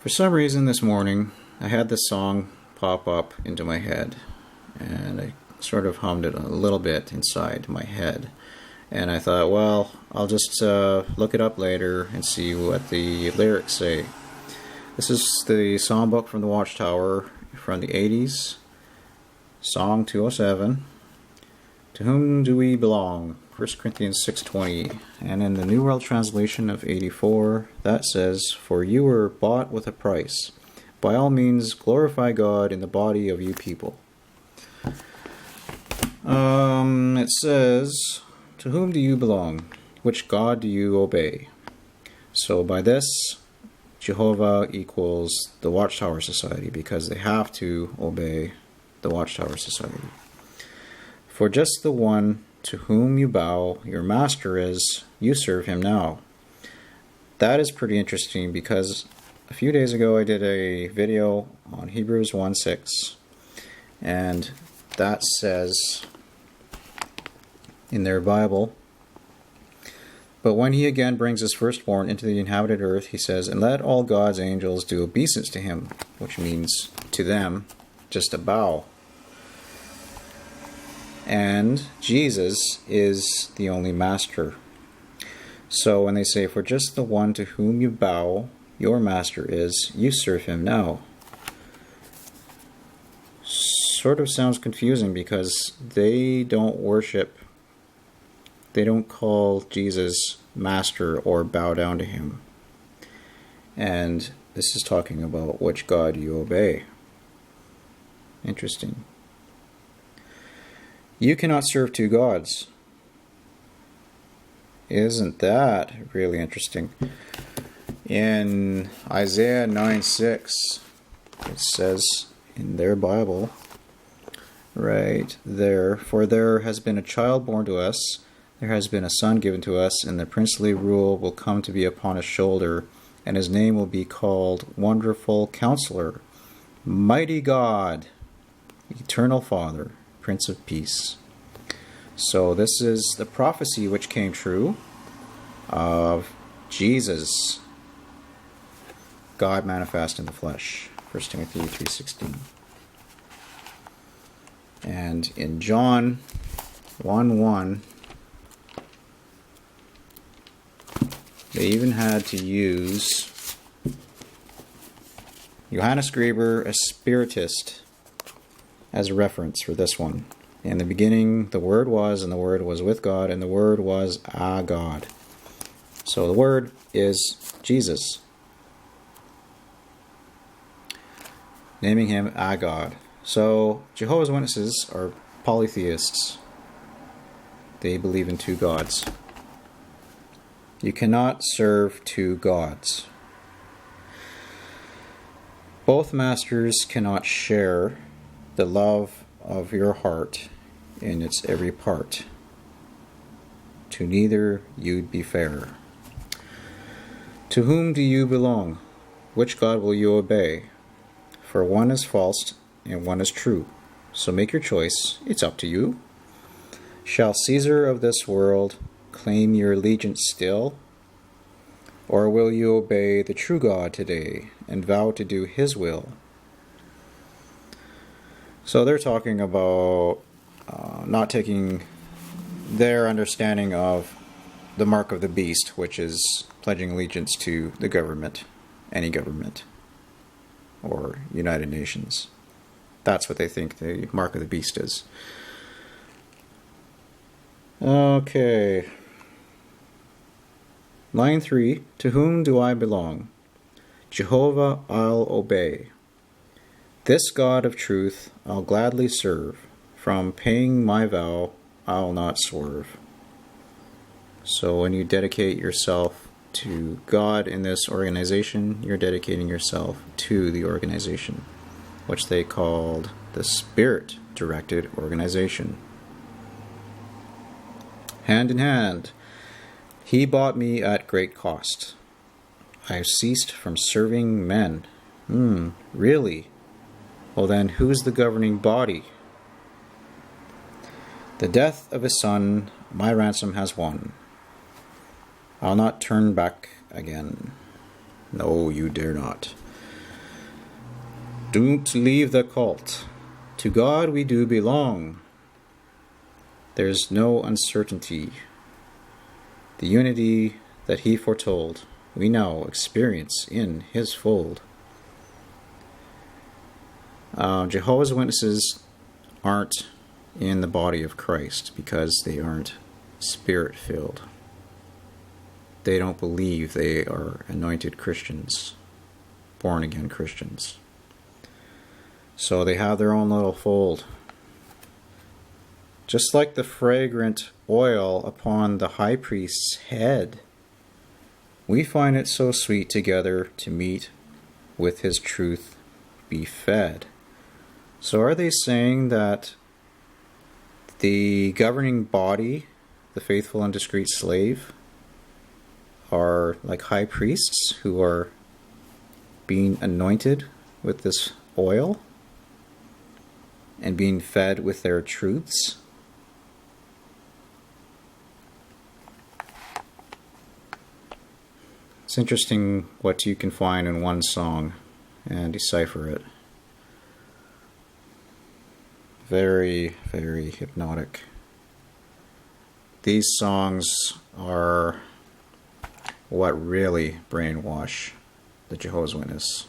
For some reason this morning, I had this song pop up into my head, and I sort of hummed it a little bit inside my head. And I thought, well, I'll just look it up later and see what the lyrics say. This is the songbook from the Watchtower from the 80s, Song 207. To whom do we belong? 1 Corinthians 6:20. And in the New World Translation of 84, that says, "For you were bought with a price. By all means, glorify God in the body of you people." It says, to whom do you belong? Which God do you obey? So by this, Jehovah equals the Watchtower Society, because they have to obey the Watchtower Society. For just the one to whom you bow, your master is, you serve him now. That is pretty interesting, because a few days ago I did a video on Hebrews 1:6, and that says in their Bible, "But when he again brings his firstborn into the inhabited earth, he says, and let all God's angels do obeisance to him," which means to them just a bow. And Jesus is the only master. So when they say, for just the one to whom you bow, your master is, you serve him now, sort of sounds confusing, because they don't call Jesus master or bow down to him. And this is talking about which God you obey. Interesting. You cannot serve two gods. Isn't that really interesting? In Isaiah 9:6, it says in their Bible, right there, "For there has been a child born to us, there has been a son given to us, and the princely rule will come to be upon his shoulder, and his name will be called Wonderful Counselor, Mighty God, Eternal Father, Prince of Peace." So this is the prophecy which came true of Jesus, God manifest in the flesh, 1 Timothy 3:16. And in John 1:1, they even had to use Johannes Graeber, a Spiritist, as a reference for this one. In the beginning, the Word was, and the Word was with God, and the Word was a God. So the Word is Jesus, naming him a God. So Jehovah's Witnesses are polytheists. They believe in two gods. You cannot serve two gods. Both masters cannot share the love of your heart in its every part. To neither you'd be fair. To whom do you belong? Which God will you obey? For one is false and one is true. So make your choice. It's up to you. Shall Caesar of this world claim your allegiance still? Or will you obey the true God today and vow to do his will? So they're talking about not taking their understanding of the mark of the beast, which is pledging allegiance to the government, any government, or United Nations. That's what they think the mark of the beast is. Okay. Line 3, to whom do I belong? Jehovah I'll obey. This God of truth I'll gladly serve. From paying my vow I'll not swerve. So when you dedicate yourself to God in this organization, you're dedicating yourself to the organization, which they called the Spirit-Directed Organization. Hand in hand, he bought me at great cost. I've ceased from serving men. Really? Well then, who's the governing body? The death of his son, my ransom has won. I'll not turn back again. No, you dare not. Don't leave the cult. To God we do belong. There's no uncertainty. The unity that he foretold, we now experience in his fold. Jehovah's Witnesses aren't in the body of Christ because they aren't spirit-filled. They don't believe they are anointed Christians, born-again Christians. So they have their own little fold. Just like the fragrant oil upon the high priest's head, we find it so sweet together to meet with his truth, be fed. So are they saying that the governing body, the faithful and discreet slave, are like high priests who are being anointed with this oil and being fed with their truths? It's interesting what you can find in one song and decipher it. Very, very hypnotic. These songs are what really brainwash the Jehovah's Witness.